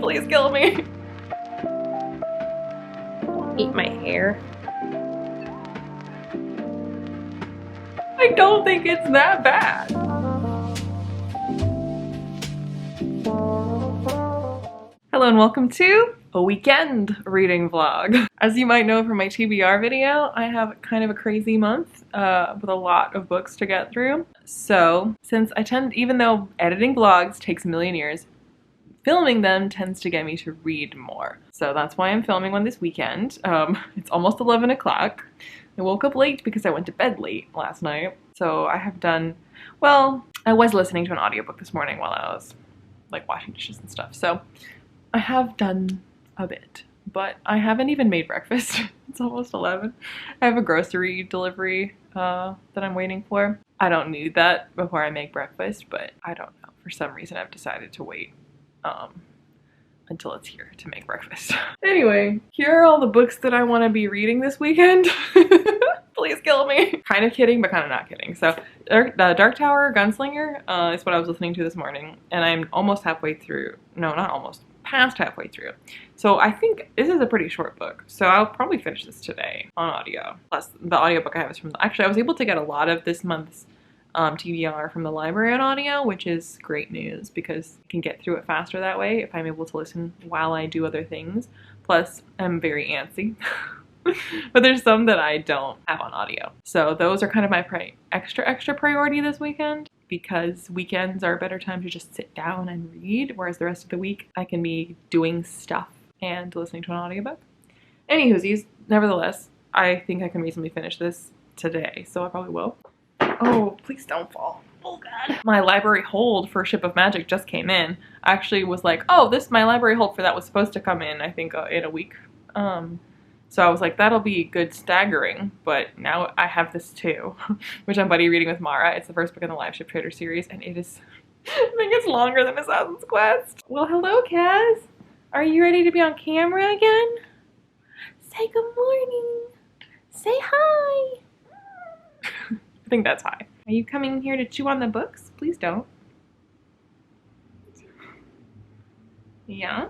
Please kill me. Eat my hair. I don't think it's that bad. Hello and welcome to a weekend reading vlog. As you might know from my TBR video, I have kind of a crazy month with a lot of books to get through. So since even though editing vlogs takes a million years, filming them tends to get me to read more. So that's why I'm filming one this weekend. It's almost 11 o'clock. I woke up late because I went to bed late last night. So I have done, well, I was listening to an audiobook this morning while I was like washing dishes and stuff. So I have done a bit, but I haven't even made breakfast. It's almost 11. I have a grocery delivery that I'm waiting for. I don't need that before I make breakfast, but I don't know. For some reason I've decided to wait until it's here to make breakfast. Anyway, here are all the books that I want to be reading this weekend. Please kill me. Kind of kidding, but kind of not kidding. So Dark Tower Gunslinger is what I was listening to this morning, and I'm almost halfway through. No, not almost. Past halfway through. So I think this is a pretty short book, so I'll probably finish this today on audio. Plus the audiobook I have is from actually I was able to get a lot of this month's TBR from the library on audio, which is great news because I can get through it faster that way if I'm able to listen while I do other things. Plus I'm very antsy. But there's some that I don't have on audio. So those are kind of my extra priority this weekend, because weekends are a better time to just sit down and read, whereas the rest of the week I can be doing stuff and listening to an audiobook. Anywhoosies, nevertheless, I think I can reasonably finish this today, so I probably will. Oh, please don't fall. Oh god. My library hold for Ship of Magic just came in. I actually was like, oh, my library hold for that was supposed to come in, I think, in a week. So I was like, that'll be good staggering, but now I have this too, which I'm buddy reading with Mara. It's the first book in the Live Ship Trader series, and it is, I think it's longer than Assassin's Quest. Well, hello, Kaz. Are you ready to be on camera again? Say good morning. Say hi. I think that's hi. Are you coming here to chew on the books? Please don't. Yeah?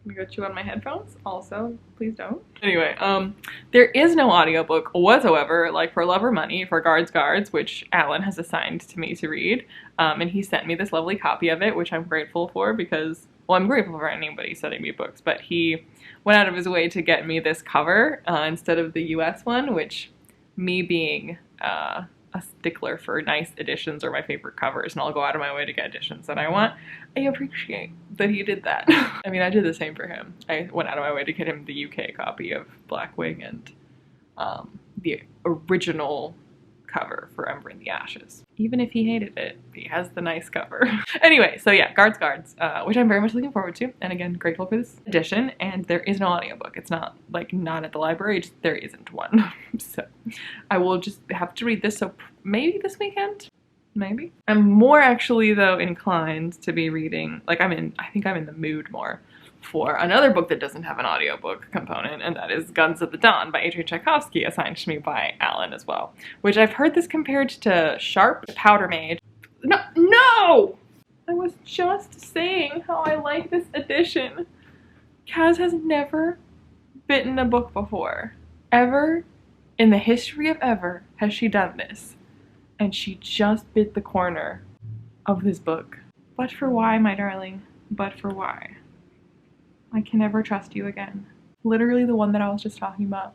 I'm gonna go chew on my headphones. Also, please don't. Anyway, there is no audiobook whatsoever, like for Love or Money, for Guards, which Alan has assigned to me to read. And he sent me this lovely copy of it, which I'm grateful for because, well, I'm grateful for anybody sending me books, but he went out of his way to get me this cover instead of the US one, which, me being a stickler for nice editions or my favorite covers, and I'll go out of my way to get editions that I want, I appreciate that he did that. I mean, I did the same for him. I went out of my way to get him the UK copy of Blackwing and the original cover for Ember in the Ashes. Even if he hated it, he has the nice cover. Anyway, so yeah, Guards, which I'm very much looking forward to, and again, grateful for this edition, and there is no audiobook. It's not, like, not at the library, just there isn't one. So I will just have to read this, so maybe this weekend? Maybe? I'm more actually, though, inclined to be reading, like, I think I'm in the mood more for another book that doesn't have an audiobook component, and that is Guns of the Dawn by Adrian Tchaikovsky, assigned to me by Alan as well, which I've heard this compared to Sharp, Powder Mage. No! I was just saying how I like this edition. Kaz has never bitten a book before. Ever in the history of ever has she done this. And she just bit the corner of this book. But for why, my darling? But for why? I can never trust you again. Literally the one that I was just talking about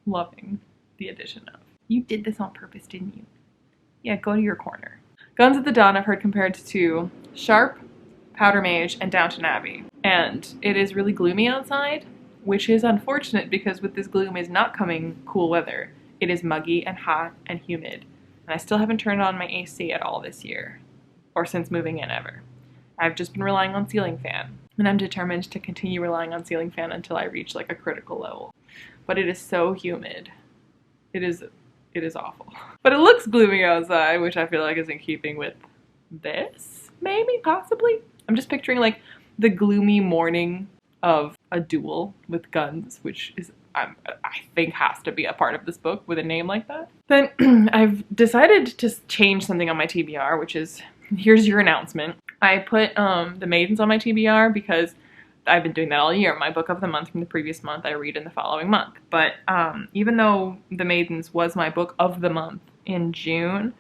loving the edition of. You did this on purpose, didn't you? Yeah, go to your corner. Guns of the Dawn I've heard compared to Sharp, Powder Mage, and Downton Abbey. And it is really gloomy outside, which is unfortunate because with this gloom is not coming cool weather. It is muggy and hot and humid. And I still haven't turned on my AC at all this year. Or since moving in ever. I've just been relying on ceiling fan. And I'm determined to continue relying on ceiling fan until I reach like a critical level. But it is so humid. It is awful. But it looks gloomy outside, which I feel like is in keeping with this, maybe, possibly. I'm just picturing like the gloomy morning of a duel with guns, which is, I think has to be a part of this book with a name like that. Then I've decided to change something on my TBR, which is here's your announcement. I put The Maidens on my TBR because I've been doing that all year. My book of the month from the previous month, I read in the following month. But even though The Maidens was my book of the month in June,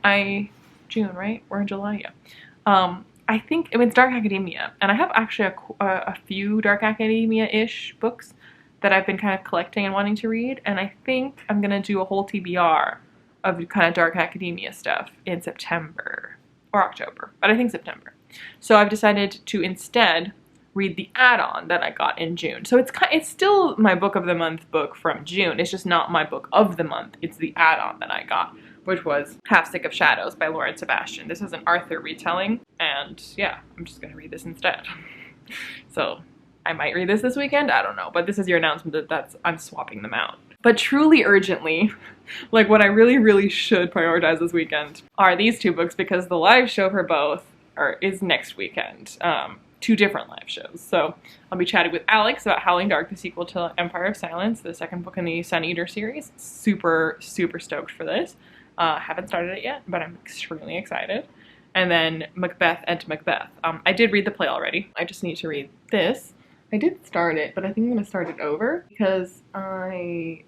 June, right? We're in July, yeah. I think, I mean, it's Dark Academia, and I have actually a few Dark Academia-ish books that I've been kind of collecting and wanting to read, and I think I'm gonna do a whole TBR of kind of Dark Academia stuff in September or October, but I think September. So I've decided to instead read the add-on that I got in June. So it's still my book of the month book from June. It's just not my book of the month. It's the add-on that I got, which was Half Stick of Shadows by Lauren Sebastian. This is an Arthur retelling, and yeah, I'm just gonna read this instead. So I might read this weekend, I don't know, but this is your announcement that I'm swapping them out. But truly urgently, like what I really should prioritize this weekend are these two books, because the live show for both is next weekend. 2 different live shows. So I'll be chatting with Alex about Howling Dark, the sequel to Empire of Silence, the second book in the Sun Eater series. Super stoked for this. Haven't started it yet, but I'm extremely excited. And then Macbeth and Macbeth. I did read the play already. I just need to read this. I did start it, but I think I'm gonna start it over because I'm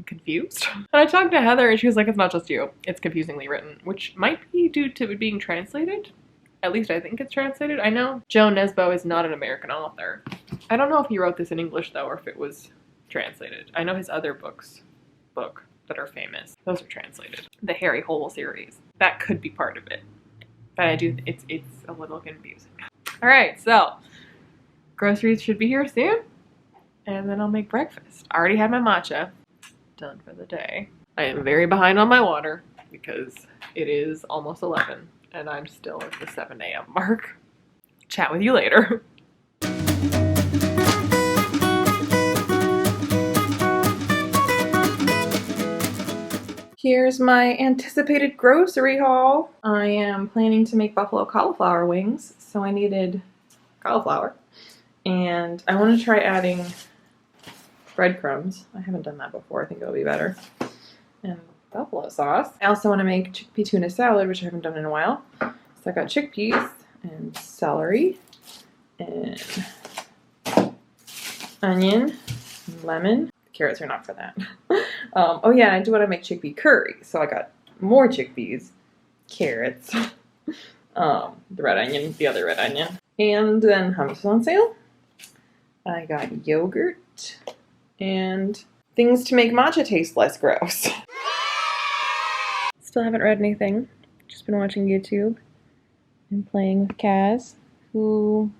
confused. And I talked to Heather and she was like, it's not just you, it's confusingly written, which might be due to it being translated. At least I think it's translated. I know Joe Nesbo is not an American author. I don't know if he wrote this in English though, or if it was translated. I know his other books that are famous, those are translated. The Harry Hole series, that could be part of it. But it's a little confusing. All right, so groceries should be here soon, and then I'll make breakfast. I already had my matcha done for the day. I am very behind on my water because it is almost 11 and I'm still at the 7 a.m. mark. Chat with you later. Here's my anticipated grocery haul. I am planning to make buffalo cauliflower wings, so I needed cauliflower. And I want to try adding breadcrumbs. I haven't done that before. I think it'll be better. And buffalo sauce. I also want to make chickpea tuna salad, which I haven't done in a while. So I got chickpeas and celery and onion and lemon. Carrots are not for that. Oh yeah, I do want to make chickpea curry. So I got more chickpeas, carrots, the red onion, the other red onion. And then hummus on sale. I got yogurt and things to make matcha taste less gross. Still haven't read anything. Just been watching YouTube and playing with Kaz, who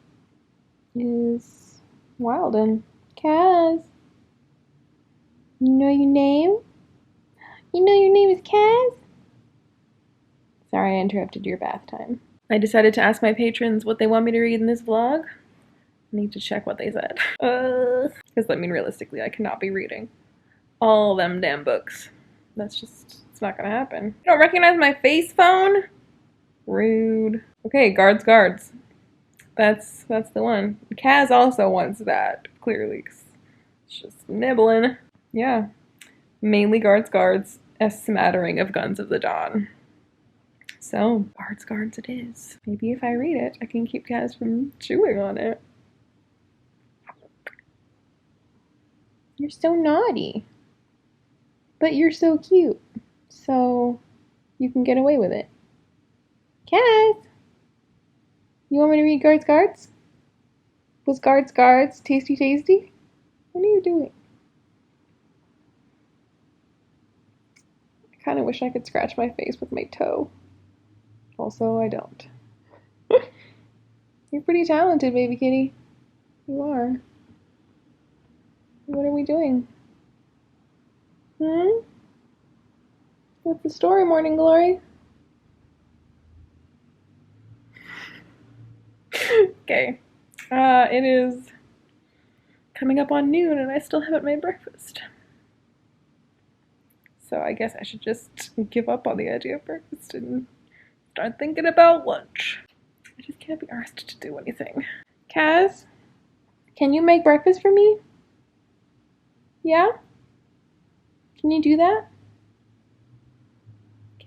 is wild. And Kaz, you know your name? You know your name is Kaz? Sorry I interrupted your bath time. I decided to ask my patrons what they want me to read in this vlog. I need to check what they said. Because, I mean, realistically, I cannot be reading all them damn books. That's just, it's not gonna happen. You don't recognize my face phone? Rude. Okay, guards. That's the one. Kaz also wants that, clearly. It's just nibbling. Yeah. Mainly guards, a smattering of Guns of the Dawn. So, guards it is. Maybe if I read it, I can keep Kaz from chewing on it. You're so naughty. But you're so cute. So, you can get away with it. Kaz! You want me to read Guards? Was Guards tasty? What are you doing? I kind of wish I could scratch my face with my toe. Also, I don't. You're pretty talented, baby kitty. You are. What are we doing? What's the story, Morning Glory? Okay. It is coming up on noon and I still haven't made breakfast. So I guess I should just give up on the idea of breakfast and start thinking about lunch. I just can't be asked to do anything. Kaz, can you make breakfast for me? Yeah? Can you do that?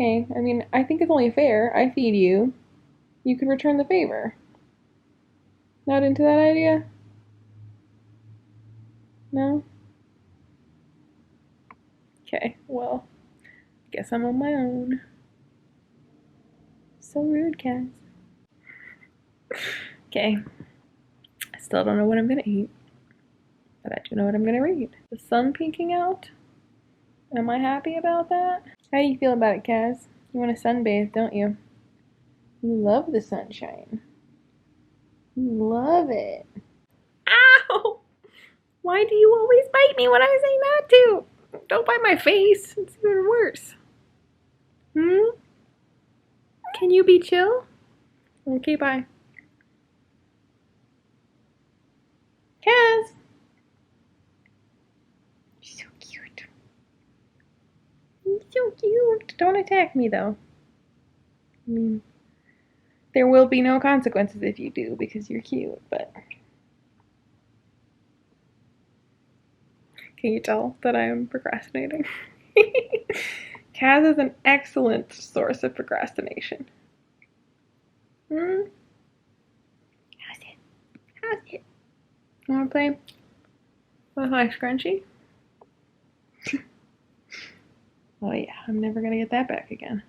Okay, I mean, I think it's only fair. I feed you. You could return the favor. Not into that idea? No? Okay, well, guess I'm on my own. So rude, Cass. Okay. I still don't know what I'm gonna eat, but I do know what I'm gonna read. The sun peeking out? Am I happy about that? How do you feel about it, Cass? You want to sunbathe, don't you? You love the sunshine. You love it. Ow! Why do you always bite me when I say not to? Don't bite my face. It's even worse. Can you be chill? Okay, bye. Cass! So cute. You're so cute. Don't attack me, though. I mean, there will be no consequences if you do, because you're cute, but... Can you tell that I am procrastinating? Kaz is an excellent source of procrastination. How's it? How's it? You wanna play with my scrunchie? Oh yeah, I'm never gonna get that back again.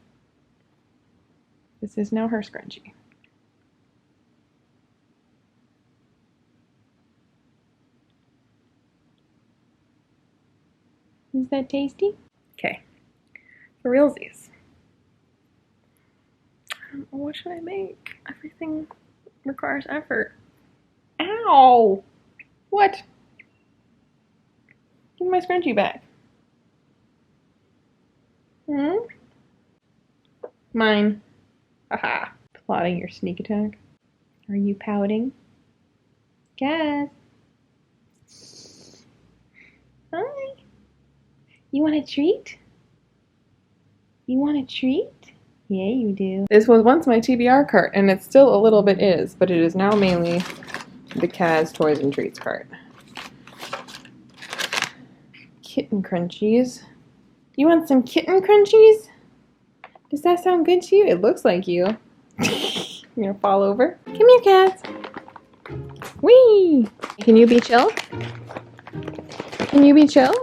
This is now her scrunchie. Is that tasty? Okay, for realsies. What should I make? Everything requires effort. Ow! What? Give me my scrunchie back. Mine. Haha. Plotting your sneak attack. Are you pouting? Cass. Hi. You want a treat? You want a treat? Yeah, you do. This was once my TBR cart, and it still a little bit is, but it is now mainly the Kaz Toys and Treats cart. Kitten crunchies. You want some kitten crunchies? Does that sound good to you? It looks like you. You're gonna fall over? Come here, Kaz. Whee! Can you be chill? Can you be chill?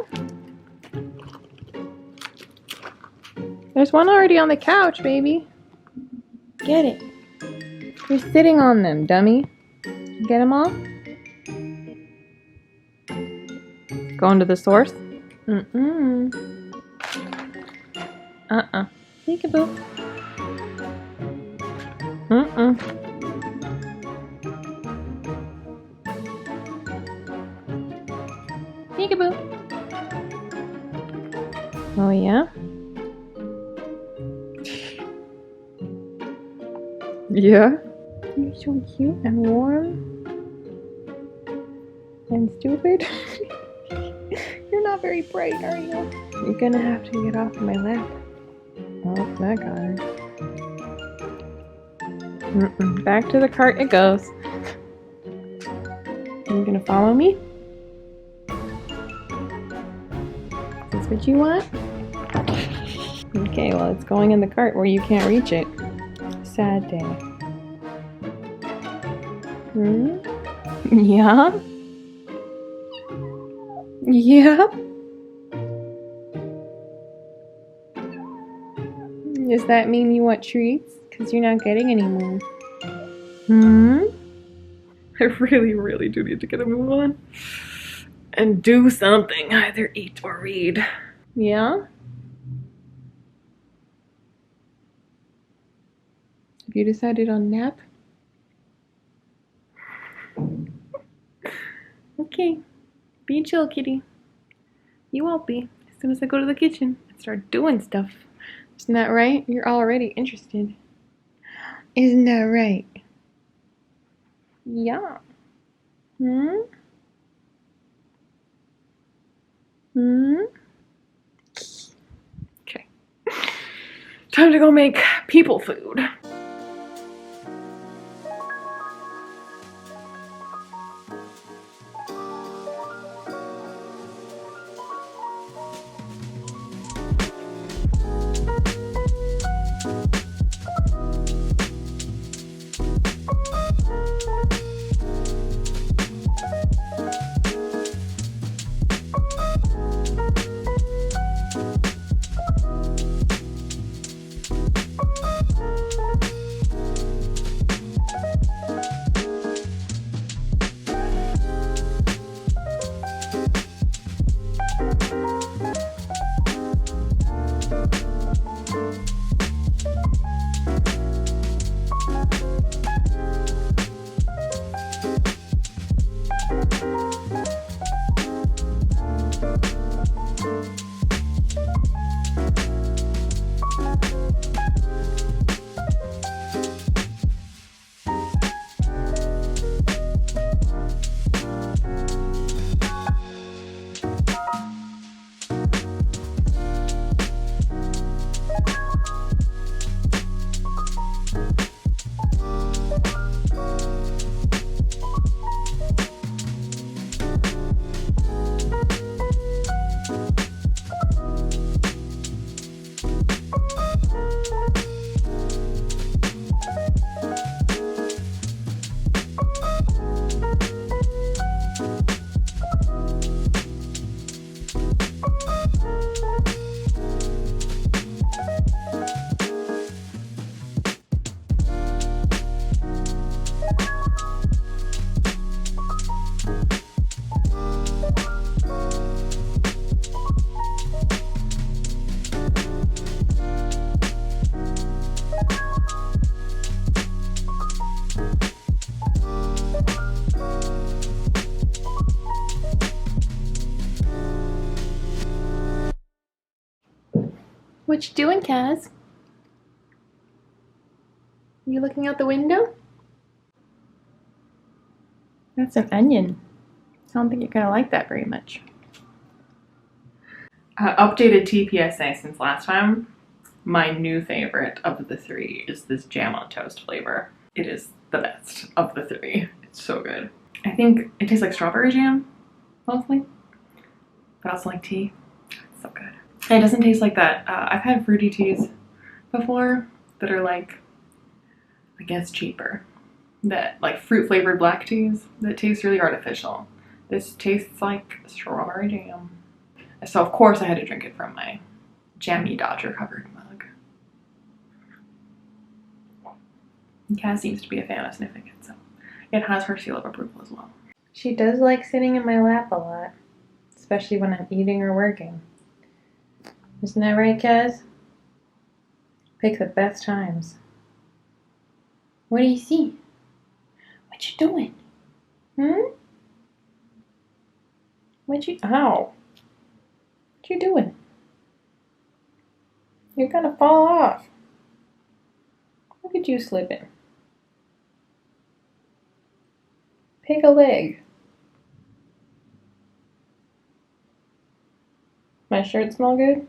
There's one already on the couch, baby. Get it. You're sitting on them, dummy. Get them all? Going to the source? Peekaboo. Peekaboo. Oh, yeah? Yeah? You're so cute and warm. And stupid. You're not very bright, are you? You're gonna have to get off my lap. Oh, that got her. Back to the cart it goes. Are you gonna follow me? Is this what you want? Okay, well, it's going in the cart where you can't reach it. Sad day. Yeah? Yeah? Does that mean you want treats? Because you're not getting any more. I really, really do need to get a move on. And do something. Either eat or read. Yeah? Have you decided on nap? Okay. Be chill, kitty. You won't be. As soon as I go to the kitchen and start doing stuff. Isn't that right? You're already interested. Isn't that right? Yeah. Okay. Time to go make people food. What you doing, Kaz? You looking out the window? That's an onion. I don't think you're gonna like that very much. Updated TPSA since last time. My new favorite of the three is this jam on toast flavor. It is the best of the three. It's so good. I think it tastes like strawberry jam, mostly, but also like tea. It's so good. And it doesn't taste like that. I've had fruity teas before that are like, I guess, cheaper. That like fruit flavored black teas that taste really artificial. This tastes like strawberry jam. So of course I had to drink it from my jammy Dodger covered mug. And Kaz seems to be a fan of sniffing it, so it has her seal of approval as well. She does like sitting in my lap a lot, especially when I'm eating or working. Isn't that right, Kaz? Pick the best times. What do you see? What you doing? Ow. What you doing? You're gonna fall off. Look at you slipping. Pick a leg. My shirt smell good?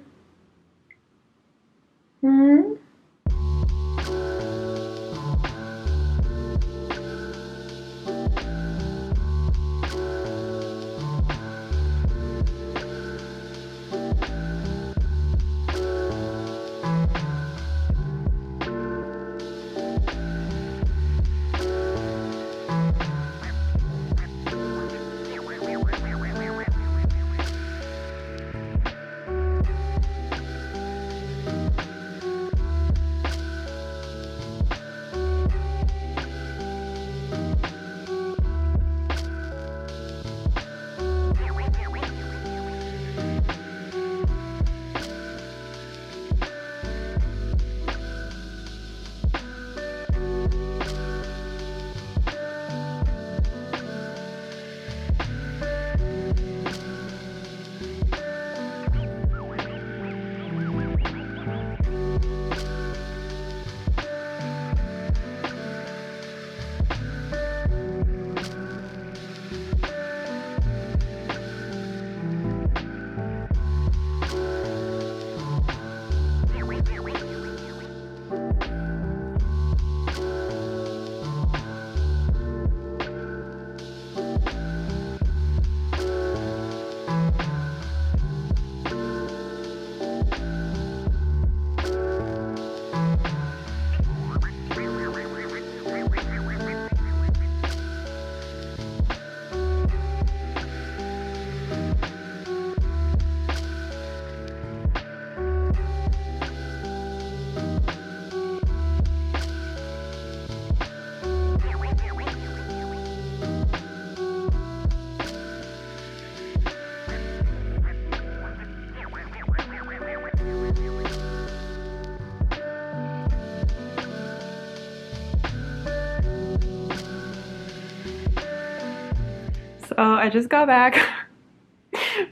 So I just got back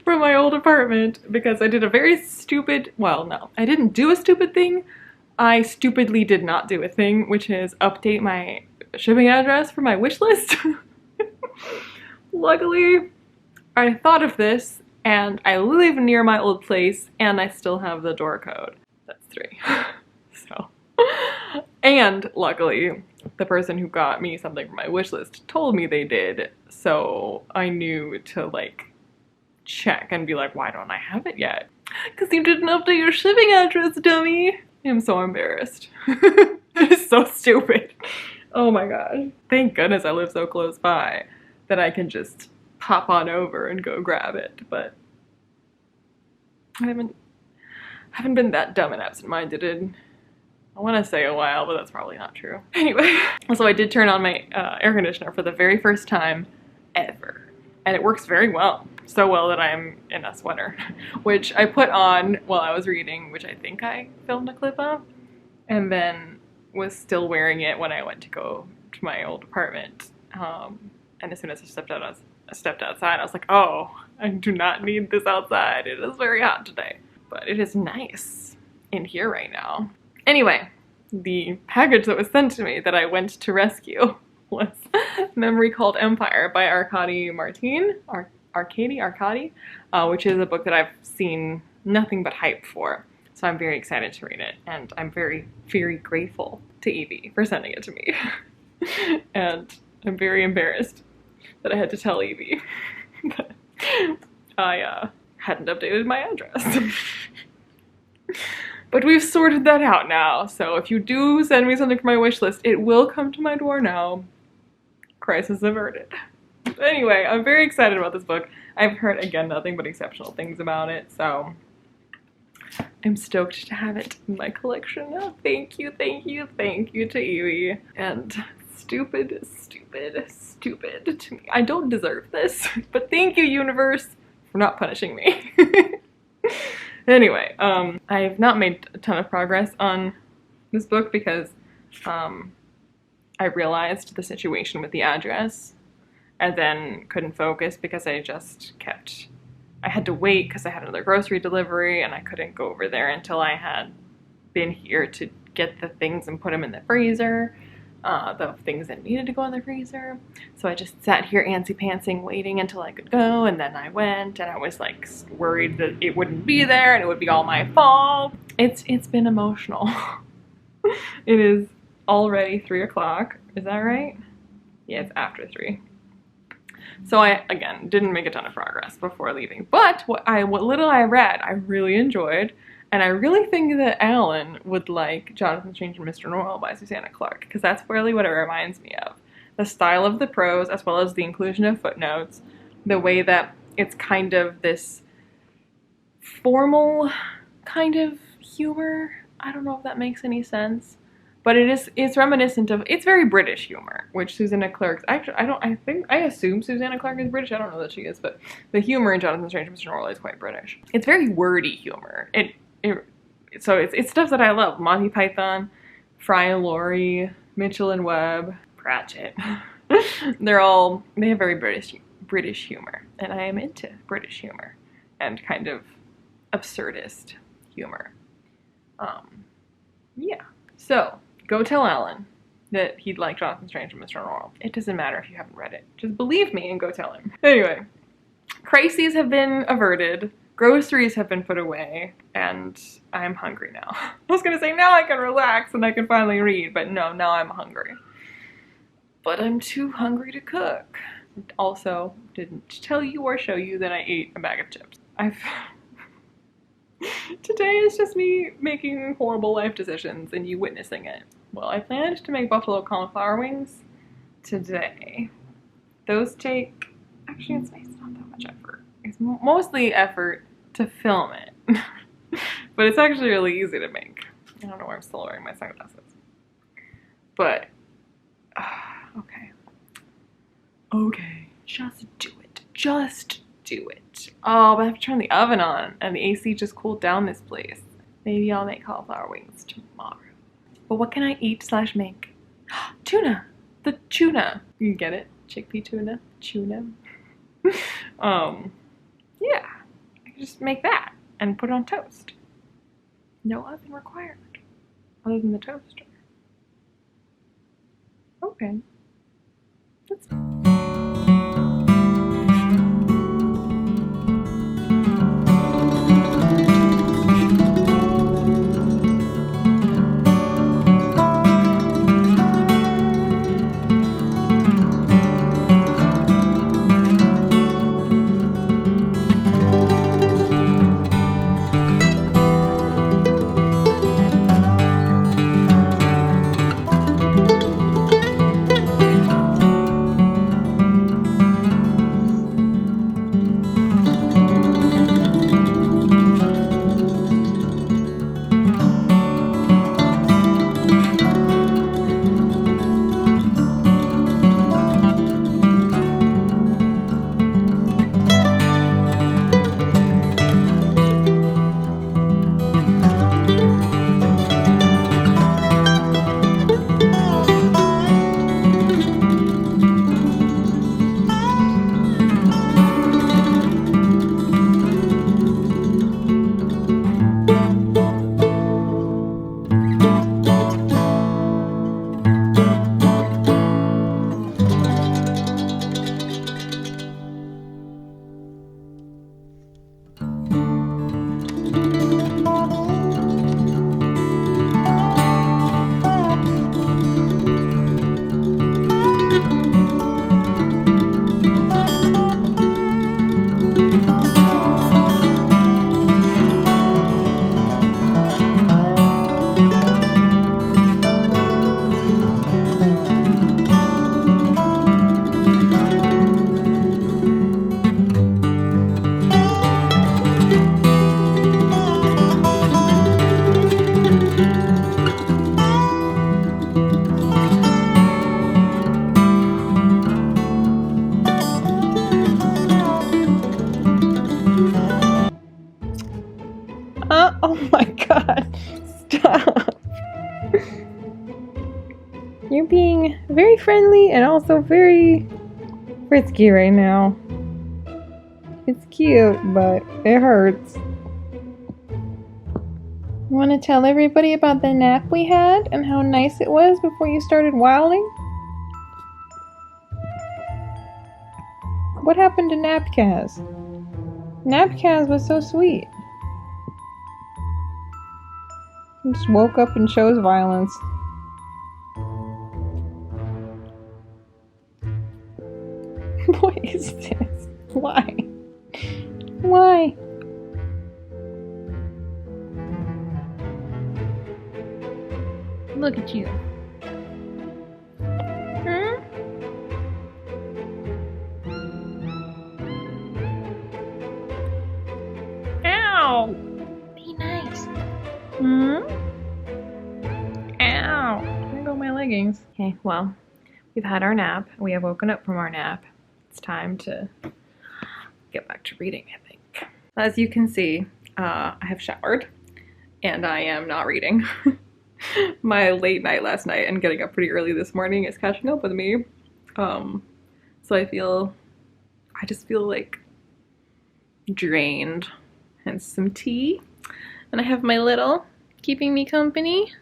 from my old apartment because I did a very stupid, well, no, I didn't do a stupid thing. I stupidly did not do a thing, which is update my shipping address for my wish list. Luckily, I thought of this and I live near my old place and I still have the door code. That's 3. So, and luckily, the person who got me something from my wish list told me they did, so I knew to like check and be like, why don't I have it yet? Because you didn't update your shipping address, dummy. I'm so embarrassed. It is so stupid. Oh my gosh. Thank goodness I live so close by that I can just pop on over and go grab it, but I haven't been that dumb and absent-minded in, I want to say a while, but that's probably not true. Anyway, so I did turn on my air conditioner for the very first time ever, and it works very well. So well that I'm in a sweater, which I put on while I was reading, which I think I filmed a clip of, and then was still wearing it when I went to go to my old apartment. And as soon as I stepped outside, I was like, oh, I do not need this outside. It is very hot today, but it is nice. in here right now. Anyway, the package that was sent to me that I went to rescue was Memory Called Empire by Arkady Martin, which is a book that I've seen nothing but hype for. So I'm very excited to read it, and I'm very, very grateful to Evie for sending it to me. And I'm very embarrassed that I had to tell Evie that I hadn't updated my address. But we've sorted that out now, so if you do send me something for my wish list, it will come to my door now. Crisis averted. Anyway, I'm very excited about this book. I've heard, again, nothing but exceptional things about it, so I'm stoked to have it in my collection now. Thank you, thank you, thank you to Evie. And stupid, stupid, stupid to me. I don't deserve this, but thank you, universe, for not punishing me. Anyway, I've not made a ton of progress on this book because I realized the situation with the address and then couldn't focus because I had to wait because I had another grocery delivery and I couldn't go over there until I had been here to get the things and put them in the freezer, the things that needed to go in the freezer. So I just sat here antsy-pantsing waiting until I could go, and then I went and I was like worried that it wouldn't be there and it would be all my fault. It's been emotional. It is already 3 o'clock. Is that right? Yeah, it's after 3. So I, again, didn't make a ton of progress before leaving. But what little I read, I really enjoyed. And I really think that Alan would like Jonathan Strange and Mr. Norrell by Susanna Clarke, because that's really what it reminds me of. The style of the prose, as well as the inclusion of footnotes, the way that it's kind of this formal kind of humor. I don't know if that makes any sense. But it's reminiscent of, it's very British humor, which Susanna Clarke's, actually, I assume Susanna Clarke is British, I don't know that she is, but the humor in Jonathan Strange and Mr. Norrell is quite British. It's very wordy humor. So it's stuff that I love. Monty Python, Fry and Laurie, Mitchell and Webb, Pratchett. They have very British humor, and I am into British humor and kind of absurdist humor. Yeah. So, go tell Alan that he'd like Jonathan Strange and Mr. Norrell. It doesn't matter if you haven't read it. Just believe me and go tell him. Anyway, crises have been averted, groceries have been put away, and I'm hungry now. I was gonna say now I can relax and I can finally read, but no, now I'm hungry. But I'm too hungry to cook. Also, didn't tell you or show you that I ate a bag of chips. Today is just me making horrible life decisions and you witnessing it. Well, I planned to make buffalo cauliflower wings today. Those take, actually it's not that much effort. It's mostly effort to film it. But it's actually really easy to make. I don't know why I'm still wearing my sunglasses. But, okay. Okay, just do it. Just do it. Oh, but I have to turn the oven on, and the AC just cooled down this place. Maybe I'll make cauliflower wings tomorrow. But what can I eat/make? Tuna! The tuna! You get it? Chickpea tuna? Tuna? Yeah. I can just make that and put it on toast. No oven required. Other than the toaster. Okay. That's friendly and also very frisky right now. It's cute, but it hurts. Want to tell everybody about the nap we had and how nice it was before you started wilding? What happened to Napkaz? Napkaz was so sweet. He just woke up and chose violence. What is this? Why? Why? Look at you. Hmm? Ow! Be nice. Hmm? Ow! There go my leggings. Okay, well, we've had our nap. We have woken up from our nap. It's time to get back to reading, I think. As you can see, I have showered and I am not reading. My late night last night and getting up pretty early this morning is catching up with me. So I just feel like drained. Hence some tea. And I have my little keeping me company.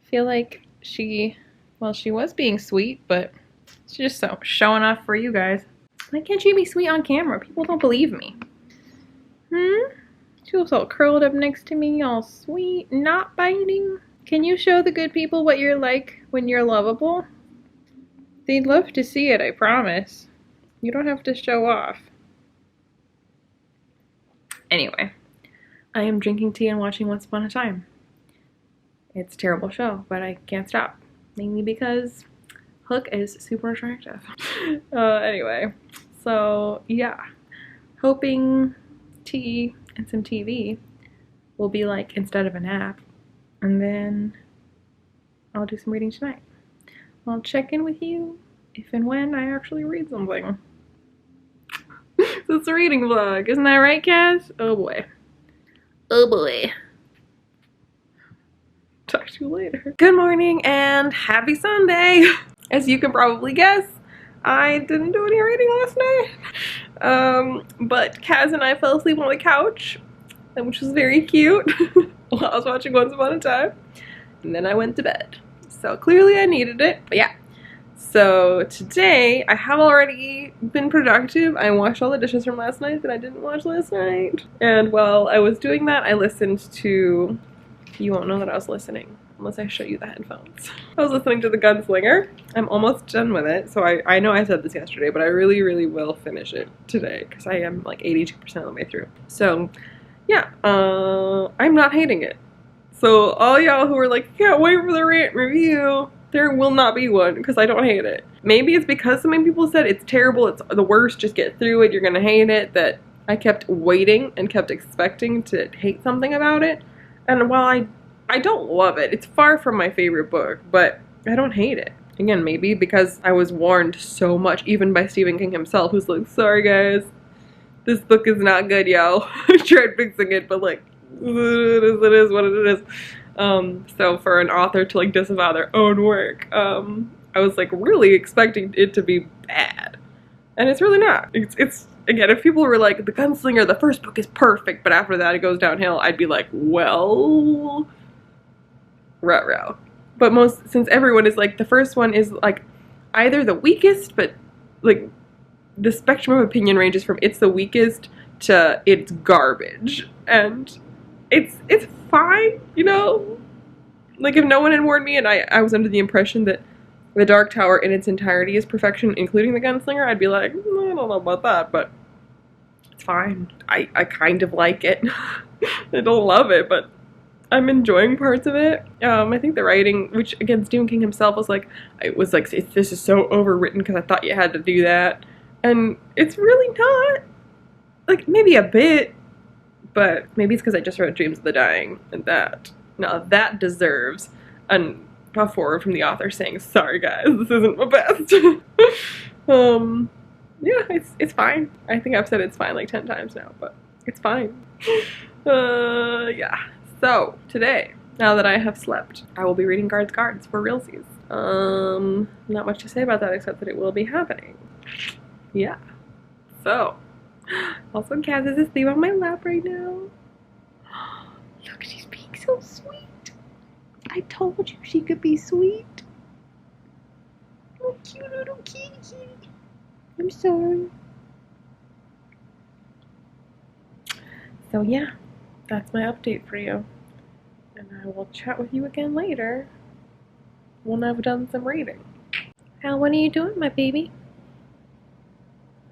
Feel like she was being sweet, but she's just so showing off for you guys. Why can't she be sweet on camera? People don't believe me. She was all curled up next to me, all sweet, not biting. Can you show the good people what you're like when you're lovable? They'd love to see it, I promise. You don't have to show off. Anyway, I am drinking tea and watching Once Upon a Time. It's a terrible show, but I can't stop. Mainly because Hook is super attractive. Anyway, so yeah. Hoping tea and some TV will be like instead of a nap. And then I'll do some reading tonight. I'll check in with you if and when I actually read something. So it's a reading vlog, isn't that right, Kaz? Oh boy. Oh boy. Talk to you later. Good morning and happy Sunday! As you can probably guess, I didn't do any reading last night. But Kaz and I fell asleep on the couch, which was very cute. While I was watching Once Upon a Time, and then I went to bed. So clearly I needed it, but yeah. So today I have already been productive. I washed all the dishes from last night that I didn't wash last night. And while I was doing that, I listened to, you won't know that I was listening unless I show you the headphones. I was listening to The Gunslinger. I'm almost done with it. So I know I said this yesterday, but I really will finish it today because I am like 82% of the way through. So yeah, I'm not hating it. So all y'all who are like, can't wait for the rant review, there will not be one because I don't hate it. Maybe it's because so many people said it's terrible, it's the worst, just get through it, you're gonna hate it, that I kept waiting and kept expecting to hate something about it. And while I don't love it, it's far from my favorite book, but I don't hate it. Again, maybe because I was warned so much, even by Stephen King himself, who's like, sorry guys, this book is not good, yo. I tried fixing it, but like, it is what it is. So for an author to like disavow their own work, I was like really expecting it to be bad. And it's really not. It's again, if people were like, The Gunslinger, the first book is perfect, but after that it goes downhill, I'd be like, well, ruh-roh. But since everyone is like, the first one is like either the weakest, but like, the spectrum of opinion ranges from it's the weakest to it's garbage. And it's fine, you know? Like if no one had warned me and I was under the impression that The Dark Tower in its entirety is perfection, including The Gunslinger, I'd be like, I don't know about that, but it's fine. I kind of like it. I don't love it, but I'm enjoying parts of it. I think the writing, which again, Stephen King himself was like, this is so overwritten because I thought you had to do that. And it's really not. Like, maybe a bit, but maybe it's because I just read Dreams of the Dying, and that deserves a forward from the author saying, sorry guys, this isn't my best. Yeah, it's fine. I think I've said it's fine like 10 times now, but it's fine. Yeah. So, today, now that I have slept, I will be reading Guards for realsies. Not much to say about that except that it will be happening. Yeah. So, also Kaz is asleep on my lap right now. Look, she's being so sweet. I told you she could be sweet. Oh, cute little kitty. I'm sorry. So yeah, that's my update for you. And I will chat with you again later when I've done some reading. Hal, what are you doing, my baby?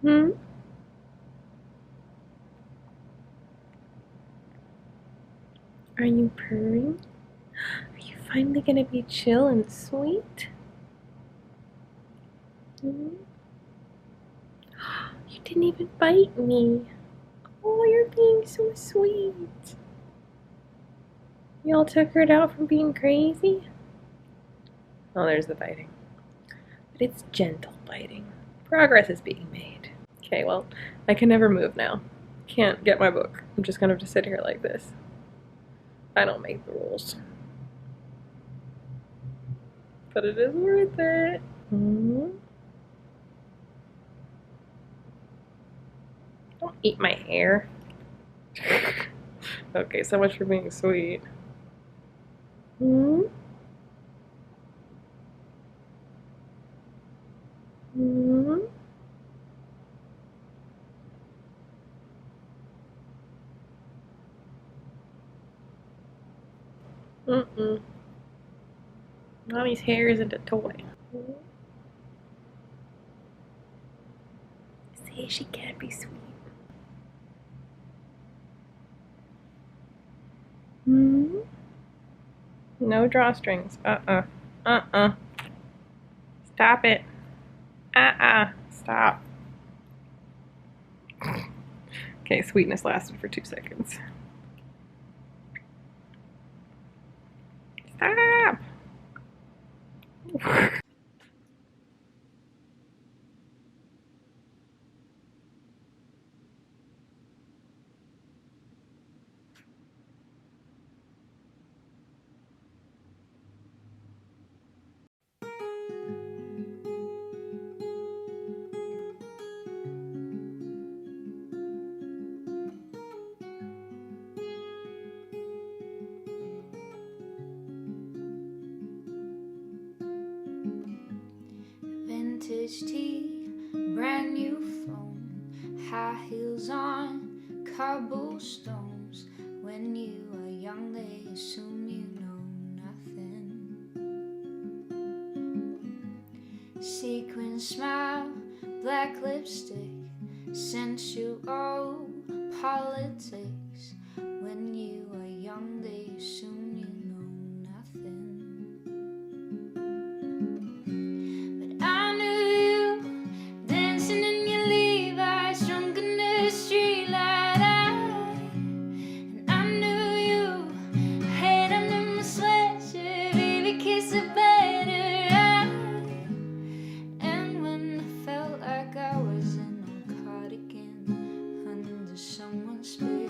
Hmm? Are you purring? Are you finally gonna be chill and sweet? Hmm? You didn't even bite me. Oh, you're being so sweet. Y'all tuckered out from being crazy? Oh, there's the biting. But it's gentle biting. Progress is being made. Okay, well, I can never move now. Can't get my book. I'm just gonna have to sit here like this. I don't make the rules. But it is worth it. Mm-hmm. Don't eat my hair. Okay, so much for being sweet. Hmm? Hmm? Mm-mm. Mommy's hair isn't a toy. See, she can't be sweet. Hmm? No drawstrings. Uh-uh. Uh-uh. Stop it. Uh-uh. Stop. Okay, sweetness lasted for 2 seconds. Stop! Vintage tea, brand new phone, high heels on cobblestones. When you are young, they assume you know nothing. Sequin smile, black lipstick, sensual politics. When you are young, they assume you know nothing. But I knew you dancing in your Levi's, drunk under the streetlight. And I knew you head under my sweatshirt, baby, kiss it better. And when I felt like I was in a cardigan under someone's bed,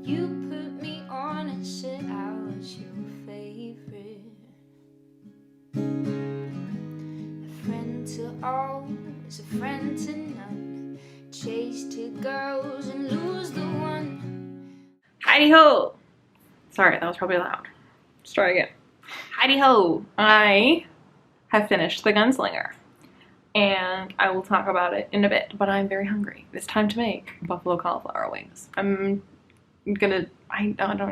you put me on and said I was your favorite. A friend to all is a friend to none. Chase two girls and lose the one. Heidi ho! Sorry, that was probably loud. Let's try again. Heidi ho! I have finished The Gunslinger. And I will talk about it in a bit, but I'm very hungry. It's time to make buffalo cauliflower wings. I don't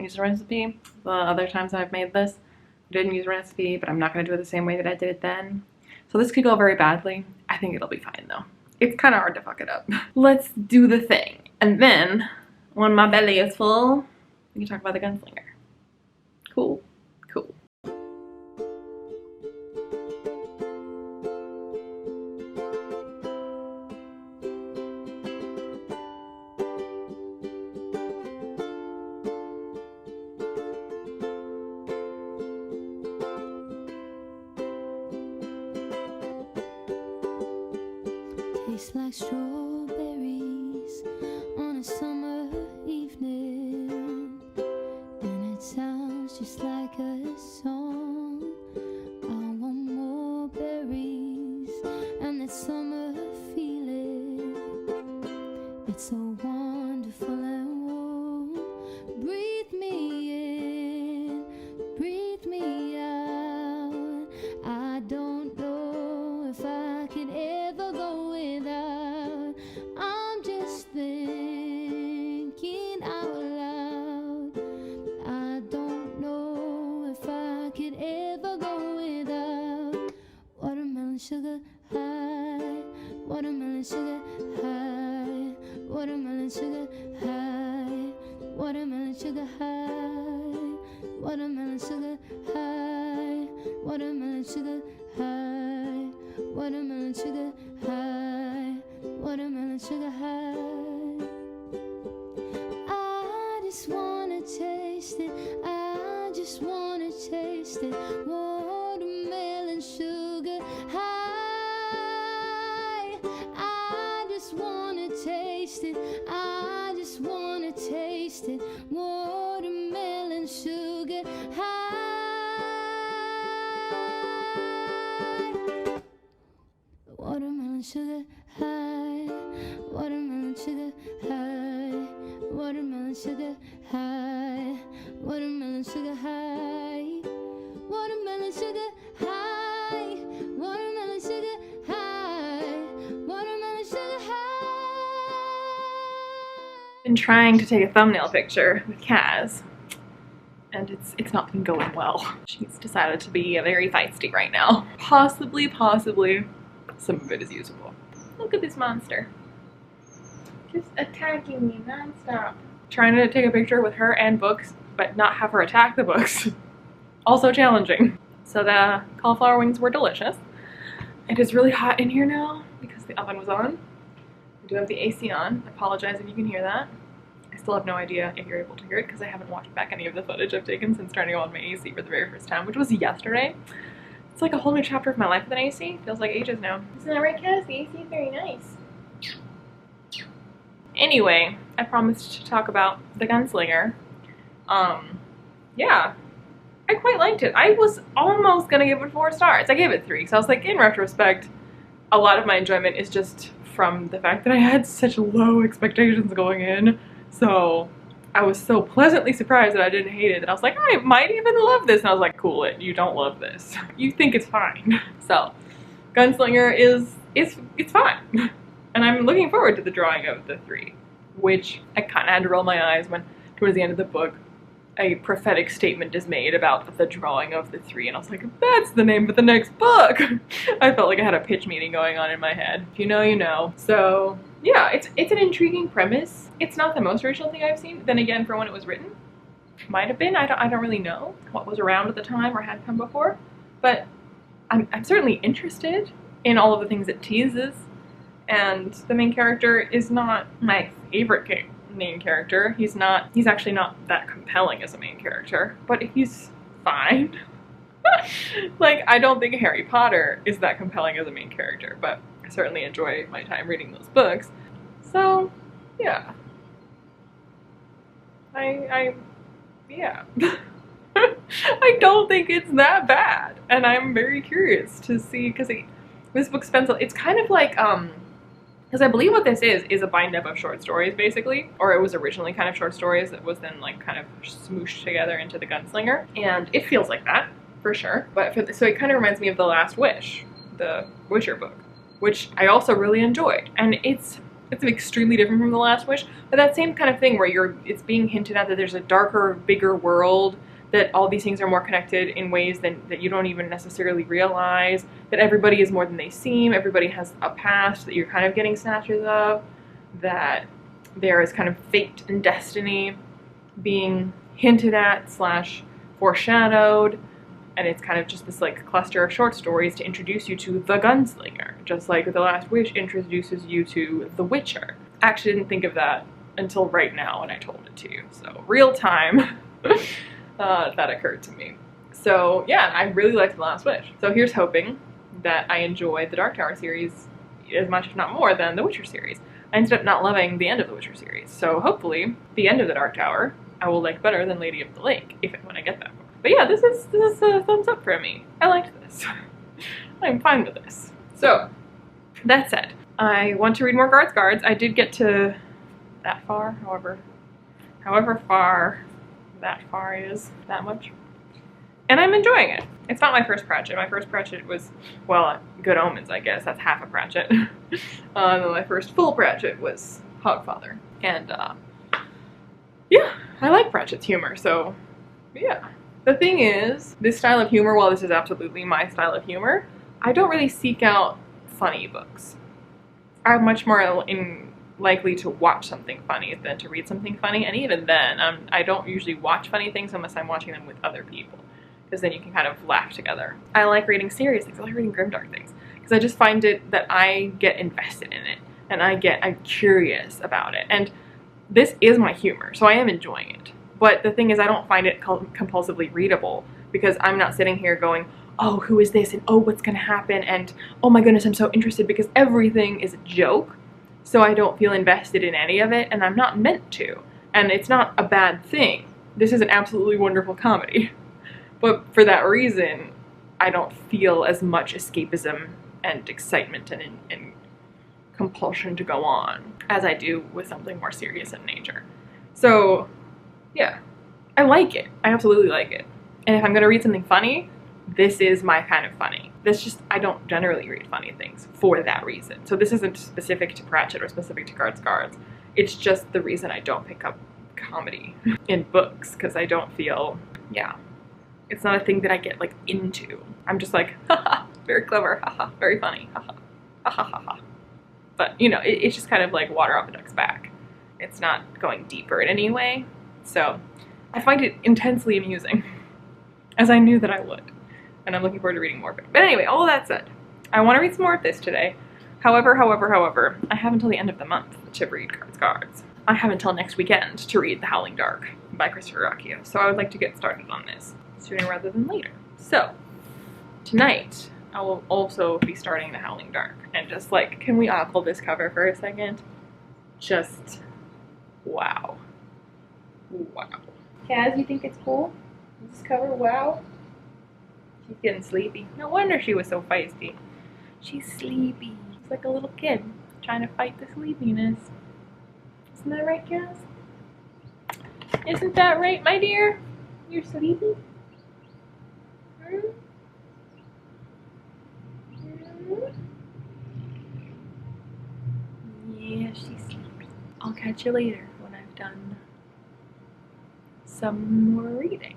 use a recipe. The other times I've made this, I didn't use a recipe, but I'm not gonna do it the same way that I did it then. So this could go very badly. I think it'll be fine though. It's kind of hard to fuck it up. Let's do the thing. And then, when my belly is full, we can talk about The Gunslinger. Cool? Cool. Tastes like strawberries on a summer evening, and it sounds just like a song. It's so wonderful and warm. Breathe me in, breathe me out. I don't know if I could ever go without. I'm just thinking out loud. I don't know if I could ever go without watermelon sugar high, watermelon sugar high, watermelon sugar high, watermelon sugar high, watermelon sugar high, watermelon sugar high, watermelon sugar high, watermelon sugar high. I just wanna taste it, I just wanna taste it, watermelon sugar high. I just wanna taste it, I just wanna taste it, watermelon sugar high. Watermelon sugar high, watermelon sugar high, watermelon sugar high, watermelon sugar high, watermelon sugar high, watermelon sugar high, watermelon sugar high. Been trying to take a thumbnail picture with Kaz, and it's not been going well. She's decided to be very feisty right now. Possibly some of it is usable. Look at this monster. Just attacking me nonstop. Trying to take a picture with her and books, but not have her attack the books. Also challenging. So the cauliflower wings were delicious. It is really hot in here now because the oven was on. We do have the AC on. I apologize if you can hear that. I still have no idea if you're able to hear it because I haven't watched back any of the footage I've taken since turning on my AC for the very first time, which was yesterday. It's like a whole new chapter of my life with an AC. Feels like ages now. Isn't that right, Cass? The AC is very nice. Anyway, I promised to talk about The Gunslinger. Yeah, I quite liked it. I was almost gonna give it 4 stars. I gave it 3, so I was like, in retrospect, a lot of my enjoyment is just from the fact that I had such low expectations going in. So I was so pleasantly surprised that I didn't hate it that I was like, I might even love this. And I was like, cool it, you don't love this. You think it's fine. So Gunslinger it's fine. And I'm looking forward to the drawing of the 3, which I kind of had to roll my eyes when towards the end of the book a prophetic statement is made about the drawing of the 3, and I was like, that's the name of the next book. I felt like I had a pitch meeting going on in my head. If you know, you know. So yeah, it's an intriguing premise. It's not the most original thing I've seen. Then again, for when it was written, might have been. I don't really know what was around at the time or had come before, but I'm certainly interested in all of the things it teases. And the main character is not my favorite main character. He's actually not that compelling as a main character, but he's fine. Like, I don't think Harry Potter is that compelling as a main character, but I certainly enjoy my time reading those books. So, yeah. Yeah. I don't think it's that bad, and I'm very curious to see, because this book spends, it's kind of like, because I believe what this is a bind-up of short stories, basically. Or it was originally kind of short stories that was then like kind of smooshed together into The Gunslinger. And it feels like that, for sure. But so it kind of reminds me of The Last Wish, the Wisher book, which I also really enjoyed. And it's extremely different from The Last Wish, but that same kind of thing where it's being hinted at that there's a darker, bigger world, that all these things are more connected in ways that you don't even necessarily realize, that everybody is more than they seem, everybody has a past that you're kind of getting snatches of, that there is kind of fate and destiny being hinted at / foreshadowed, and it's kind of just this like cluster of short stories to introduce you to the Gunslinger, just like The Last Wish introduces you to The Witcher. I actually didn't think of that until right now when I told it to you, so real time. That occurred to me. So yeah, I really liked The Last Wish. So here's hoping that I enjoy the Dark Tower series as much, if not more, than the Witcher series. I ended up not loving the end of the Witcher series, so hopefully the end of the Dark Tower I will like better than Lady of the Lake, if and when I get that book. But yeah, this is a thumbs up for me. I liked this. I'm fine with this. So that said, I want to read more Guards. I did get to that far, however far that far is, that much. And I'm enjoying it. It's not my first Pratchett. My first Pratchett was, well, Good Omens, I guess. That's half a Pratchett. My first full Pratchett was Hogfather. And, yeah, I like Pratchett's humor, so, yeah. The thing is, this style of humor, while this is absolutely my style of humor, I don't really seek out funny books. I'm much more likely to watch something funny than to read something funny, and even then, I don't usually watch funny things unless I'm watching them with other people, because then you can kind of laugh together. I like reading serious things. I like reading grimdark things, because I just find it that I get invested in it, and I'm curious about it, and this is my humor, so I am enjoying it. But the thing is, I don't find it compulsively readable, because I'm not sitting here going, oh, who is this, and oh, what's gonna happen, and oh my goodness, I'm so interested, because everything is a joke, so I don't feel invested in any of it, and I'm not meant to. And it's not a bad thing. This is an absolutely wonderful comedy. But for that reason, I don't feel as much escapism and excitement and compulsion to go on as I do with something more serious in nature. So, yeah, I like it. I absolutely like it. And if I'm gonna read something funny, this is my kind of funny. I don't generally read funny things for that reason. So this isn't specific to Pratchett or specific to Guards. It's just the reason I don't pick up comedy in books, because I don't feel, yeah, it's not a thing that I get like into. I'm just like, haha, very clever, haha, very funny, haha, haha, haha. But you know, it's just kind of like water off a duck's back. It's not going deeper in any way. So I find it intensely amusing, as I knew that I would. And I'm looking forward to reading more of it. But anyway, all that said, I want to read some more of this today. However, I have until the end of the month to read Guards. I have until next weekend to read The Howling Dark by Christopher Rucchio. So I would like to get started on this sooner rather than later. So tonight, I will also be starting The Howling Dark. And just like, can we ogle this cover for a second? Just, wow. Wow. Kaz, you think it's cool? This cover, wow? She's getting sleepy. No wonder she was so feisty. She's sleepy. She's like a little kid trying to fight the sleepiness. Isn't that right, Kaz? Isn't that right, my dear? You're sleepy? Hmm? Yeah, she's sleepy. I'll catch you later when I've done some more reading.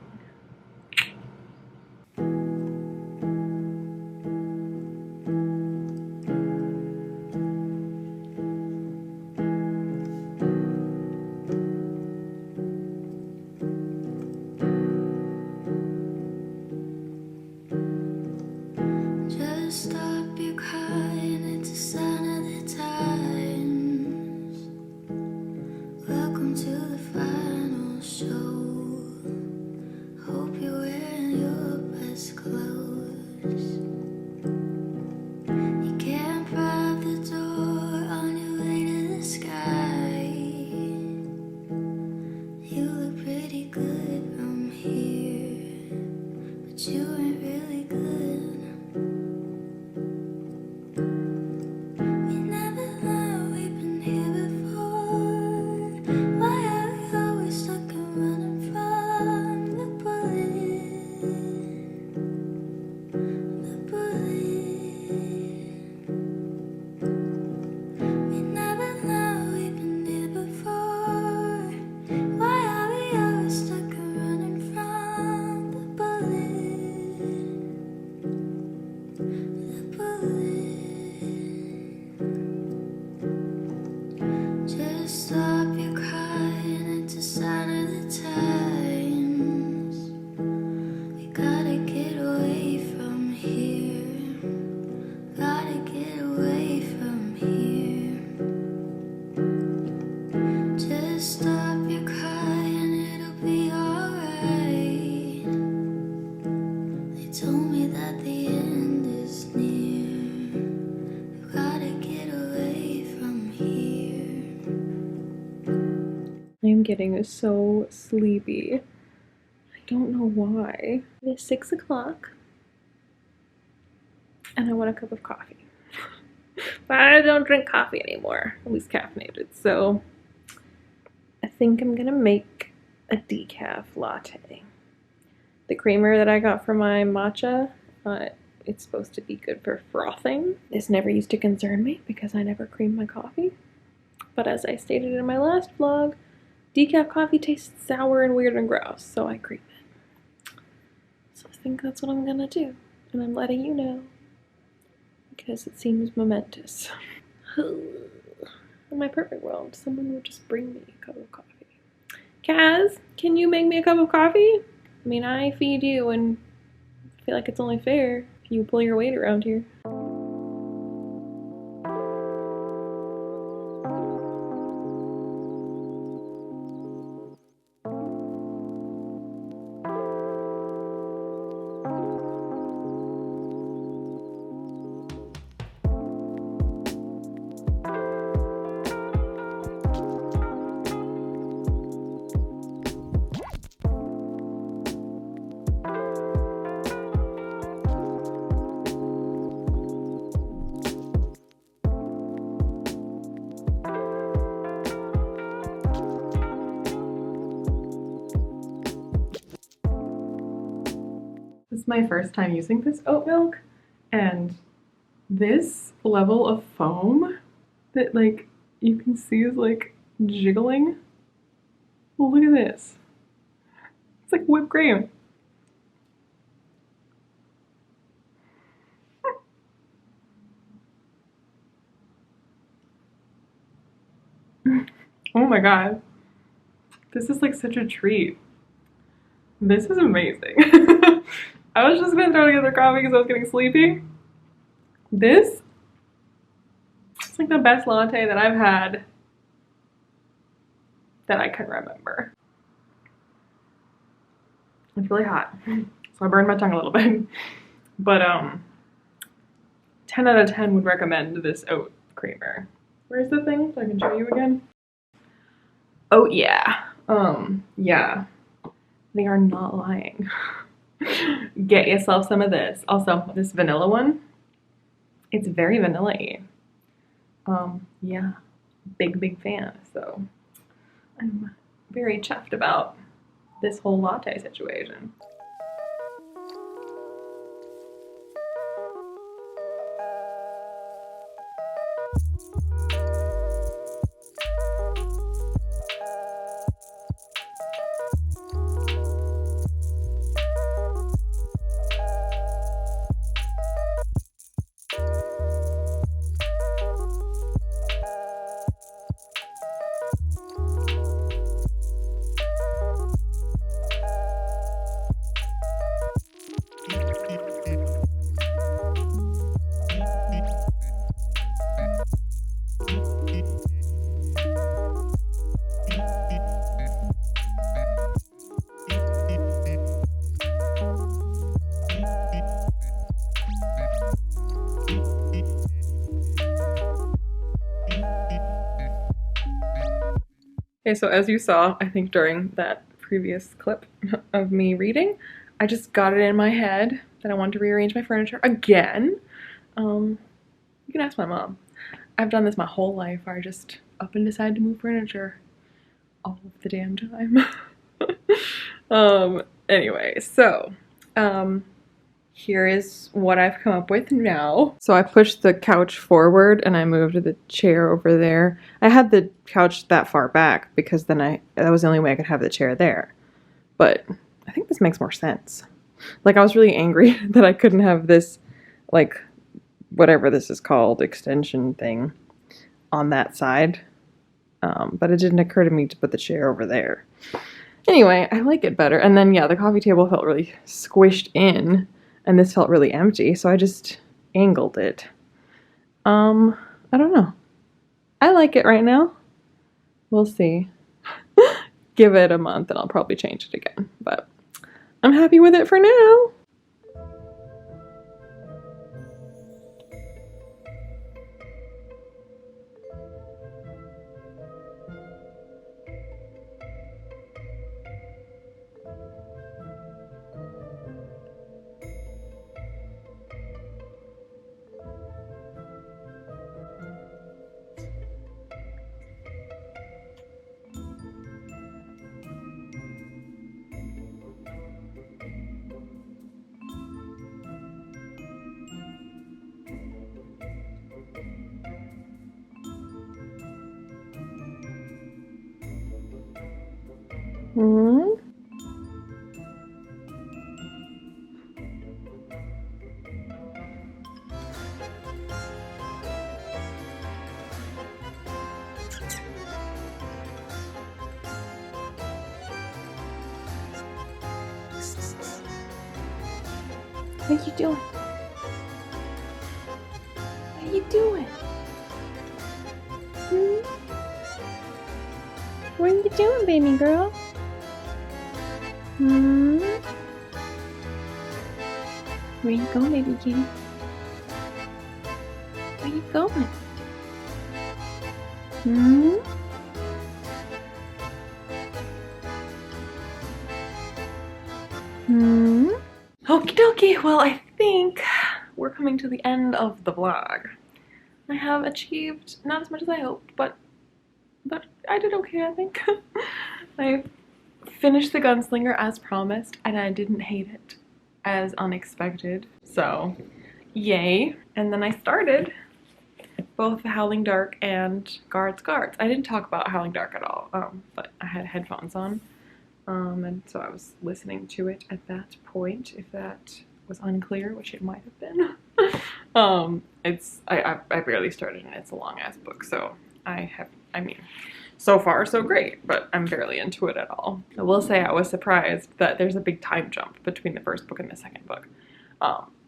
I am getting so sleepy. I don't know why. It is 6 o'clock and I want a cup of coffee. But I don't drink coffee anymore, at least caffeinated, so think I'm gonna make a decaf latte. The creamer that I got for my matcha, it's supposed to be good for frothing. This never used to concern me because I never cream my coffee. But as I stated in my last vlog, decaf coffee tastes sour and weird and gross, so I cream it. So I think that's what I'm gonna do. And I'm letting you know because it seems momentous. In my perfect world, someone would just bring me a cup of coffee. Kaz, can you make me a cup of coffee? I mean, I feed you and I feel like it's only fair if you pull your weight around here. This is my first time using this oat milk, and this level of foam that like you can see is like jiggling. Well, look at this. It's like whipped cream. Oh my god. This is like such a treat. This is amazing. I was just gonna throw together coffee because I was getting sleepy. This is like the best latte that I've had that I can remember. It's really hot, so I burned my tongue a little bit. But 10 out of 10 would recommend this oat creamer. Where's the thing so I can show you again? Oh yeah. Yeah. They are not lying. Get yourself some of this. Also, this vanilla one, it's very vanilla-y. Yeah, big fan. So I'm very chuffed about this whole latte situation. Okay, so as you saw, I think during that previous clip of me reading, I just got it in my head that I wanted to rearrange my furniture again. You can ask my mom. I've done this my whole life. I just up and decide to move furniture all of the damn time. Anyway, so here is what I've come up with now. So I pushed the couch forward and I moved the chair over there. I had the couch that far back because then that was the only way I could have the chair there. But I think this makes more sense. Like, I was really angry that I couldn't have this, like, whatever this is called, extension thing on that side. But it didn't occur to me to put the chair over there. Anyway, I like it better. And then, yeah, the coffee table felt really squished in. And this felt really empty, so I just angled it. I don't know. I like it right now. We'll see. Give it a month and I'll probably change it again. But I'm happy with it for now. Hmm? What are you doing? What are you doing? Hmm? What are you doing, baby girl? Hmm? Where you going, baby kitty? Where you going? Hmm? Hmm? Okie dokie, well I think we're coming to the end of the vlog. I have achieved not as much as I hoped, but I did okay, I think. I finished The Gunslinger as promised, and I didn't hate it as unexpected, so yay. And then I started both The Howling Dark and Guards. I didn't talk about Howling Dark at all, but I had headphones on, and so I was listening to it at that point, if that was unclear, which it might have been. I barely started, and it's a long ass book, so I mean, so far so great, but I'm barely into it at all. I will say I was surprised that there's a big time jump between the first book and the second book.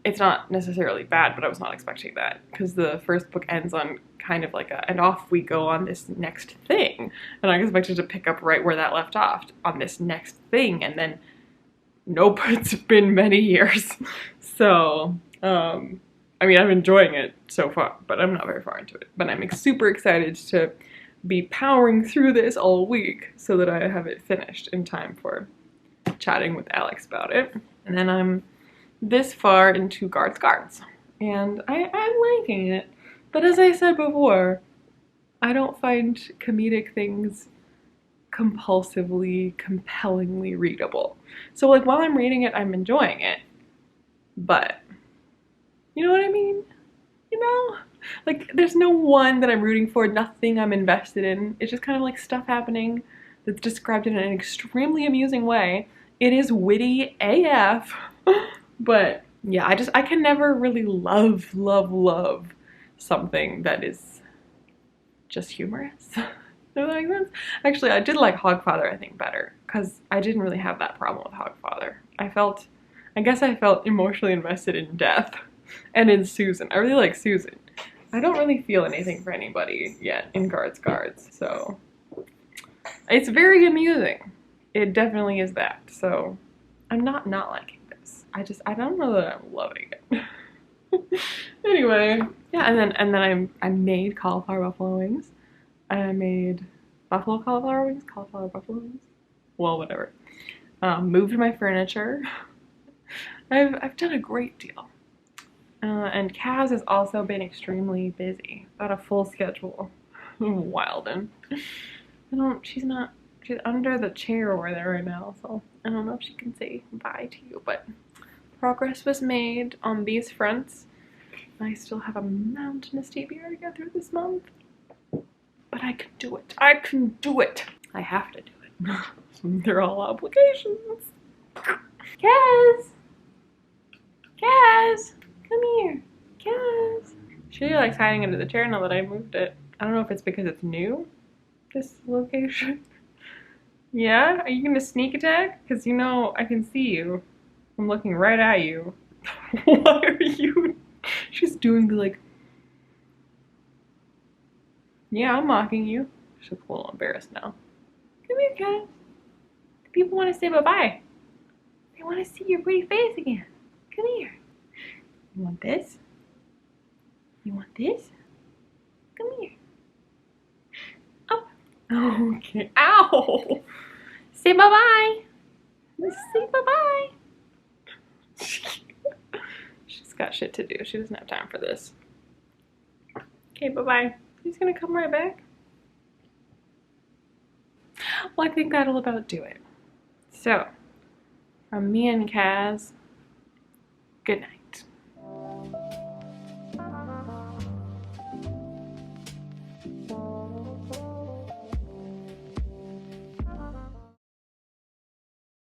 It's not necessarily bad, but I was not expecting that, because the first book ends on kind of like and off we go on this next thing, and I expected to pick up right where that left off on this next thing, and then nope, it's been many years. So I mean, I'm enjoying it so far, but I'm not very far into it. But I'm super excited to be powering through this all week so that I have it finished in time for chatting with Alex about it. And then I'm this far into Guards, and I'm liking it. But as I said before, I don't find comedic things compulsively, compellingly readable. So like while I'm reading it, I'm enjoying it, but you know what I mean? You know? Like there's no one that I'm rooting for, nothing I'm invested in. It's just kind of like stuff happening that's described in an extremely amusing way. It is witty AF, but yeah, I can never really love something that is just humorous. Does that make sense? Actually, I did like Hogfather, I think, better, because I didn't really have that problem with Hogfather. I guess I felt emotionally invested in Death and in Susan. I really like Susan. I don't really feel anything for anybody yet in Guards, so it's very amusing. It definitely is that. So I'm not liking this. I don't know that I'm loving it. Anyway, yeah, and then I made cauliflower buffalo wings. I made buffalo cauliflower wings, cauliflower buffalo wings. Well, whatever. Moved my furniture. I've done a great deal. And Kaz has also been extremely busy. Got a full schedule. Wilden. She's under the chair over there right now, so I don't know if she can say bye to you, but progress was made on these fronts. I still have a mountainous TBR to get through this month, but I can do it. I can do it. I have to do it. They're all obligations. Kaz! Kaz! Come here. Kaz! She likes hiding under the chair now that I moved it. I don't know if it's because it's new, this location. Yeah? Are you gonna sneak attack? Because you know I can see you. I'm looking right at you. Why are you? She's doing the like. Yeah, I'm mocking you. She's a little embarrassed now. Come here, Kaz. The people want to say bye-bye. They want to see your pretty face again. Come here. You want this? You want this? Come here. Up. Okay. Ow! Say bye-bye. Let's say bye-bye. She's got shit to do. She doesn't have time for this. Okay, bye-bye. He's gonna come right back. Well, I think that'll about do it. So, from me and Kaz, good night.